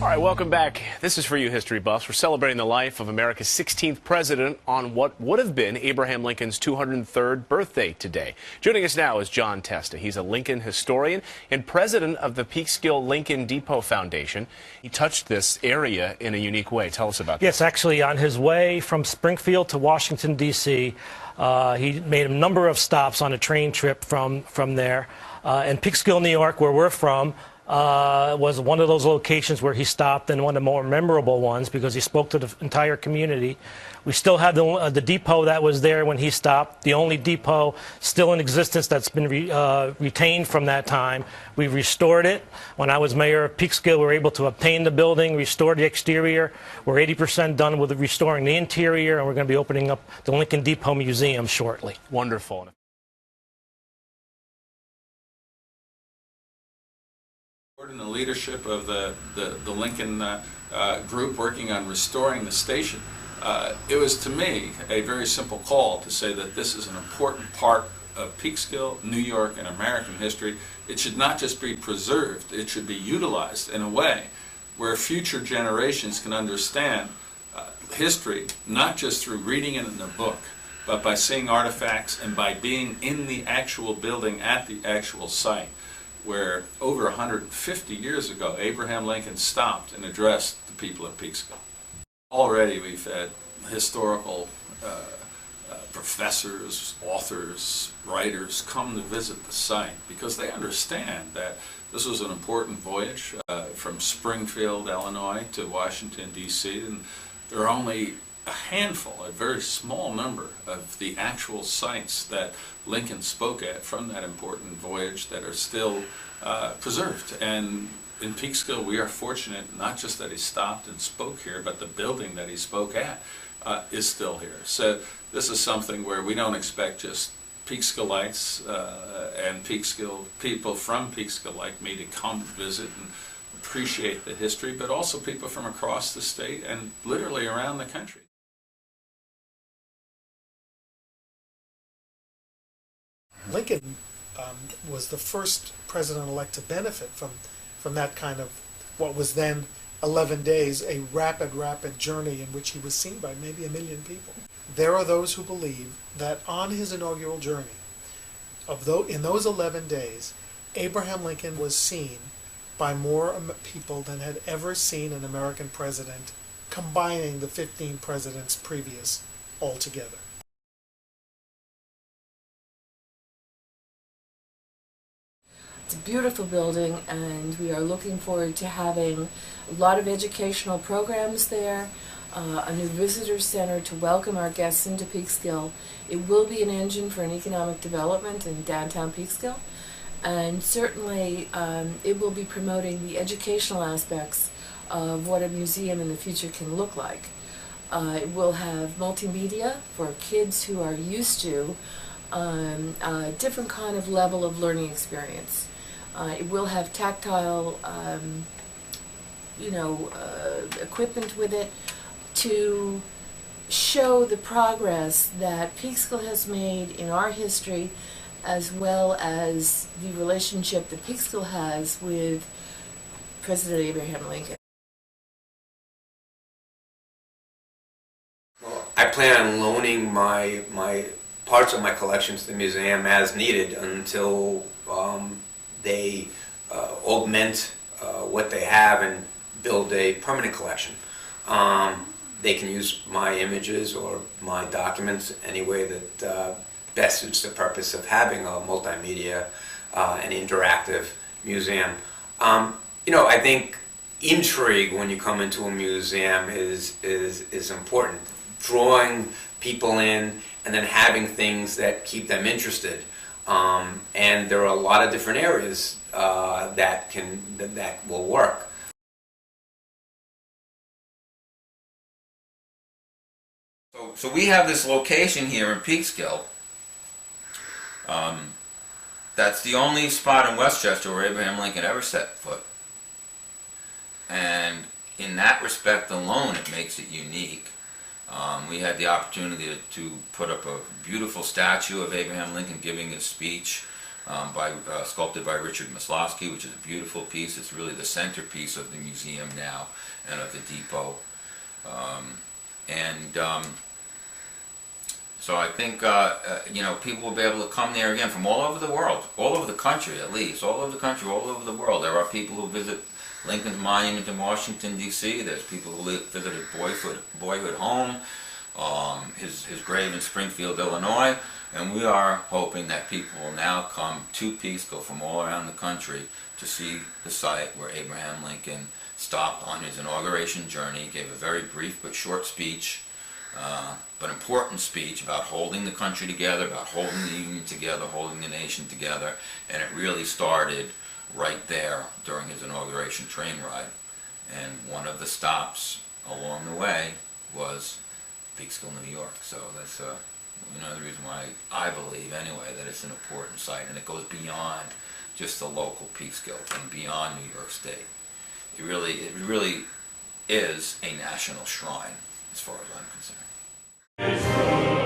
All right, welcome back. This is for you, history buffs. We're celebrating the life of America's 16th president on what would have been Abraham Lincoln's 203rd birthday today. Joining us now is John Testa. He's a Lincoln historian and president of the Peekskill Lincoln Depot Foundation. He touched this area in a unique way. Tell us about that. Yes, actually, on his way from Springfield to Washington, D.C., he made a number of stops on a train trip from there. And Peekskill, New York, where we're from, was one of those locations where he stopped, and one of the more memorable ones because he spoke to the entire community. We still have the depot that was there when he stopped, the only depot still in existence that's been retained from that time. We've restored it. When I was mayor of Peekskill, we were able to obtain the building, restore the exterior. We're 80% done with restoring the interior, and we're going to be opening up the Lincoln Depot Museum shortly. Wonderful. In the leadership of the Lincoln group working on restoring the station, it was to me a very simple call to say that this is an important part of Peekskill, New York, and American history. It should not just be preserved, it should be utilized in a way where future generations can understand history, not just through reading it in a book, but by seeing artifacts and by being in the actual building at the actual site, where over 150 years ago, Abraham Lincoln stopped and addressed the people of Peekskill. Already we've had historical professors, authors, writers come to visit the site because they understand that this was an important voyage from Springfield, Illinois to Washington, D.C. and there are only a handful, a very small number of the actual sites that Lincoln spoke at from that important voyage that are still preserved. And in Peekskill, we are fortunate not just that he stopped and spoke here, but the building that he spoke at is still here. So this is something where we don't expect just Peekskillites and Peekskill people from Peekskill like me to come visit and appreciate the history, but also people from across the state and literally around the country. Lincoln was the first president-elect to benefit from that kind of what was then 11 days, a rapid journey in which he was seen by maybe 1 million people. There are those who believe that on his inaugural journey, in those 11 days, Abraham Lincoln was seen by more people than had ever seen an American president, combining the 15 presidents previous altogether. It's a beautiful building, and we are looking forward to having a lot of educational programs there, a new visitor center to welcome our guests into Peekskill. It will be an engine for an economic development in downtown Peekskill, and certainly it will be promoting the educational aspects of what a museum in the future can look like. It will have multimedia for kids who are used to a different kind of level of learning experience. It will have tactile, equipment with it to show the progress that Peekskill has made in our history, as well as the relationship that Peekskill has with President Abraham Lincoln. Well, I plan on loaning my parts of my collections to the museum as needed until they augment what they have and build a permanent collection. They can use my images or my documents any way that best suits the purpose of having a multimedia and interactive museum. I think intrigue when you come into a museum is important. Drawing people in and then having things that keep them interested. And there are a lot of different areas that will work. So we have this location here in Peekskill. That's the only spot in Westchester where Abraham Lincoln ever set foot. And in that respect alone, it makes it unique. We had the opportunity to put up a beautiful statue of Abraham Lincoln giving his speech sculpted by Richard Maslowski, which is a beautiful piece. It's really the centerpiece of the museum now and of the depot. So I think people will be able to come there again from all over the world, all over the country at least, all over the country, all over the world. There are people who visit Lincoln's Monument in Washington D.C. There's people who visited Boyhood Home, his grave in Springfield, Illinois, and we are hoping that people will now come to Peekskill from all around the country to see the site where Abraham Lincoln stopped on his inauguration journey. He gave a very brief but short speech, but important speech about holding the country together, about holding the Union together, holding the nation together, and it really started right there during his inauguration train ride. And one of the stops along the way was Peekskill, New York. So that's another reason why I believe, anyway, that it's an important site, and it goes beyond just the local Peekskill and beyond New York State. It really is a national shrine, as far as I'm concerned.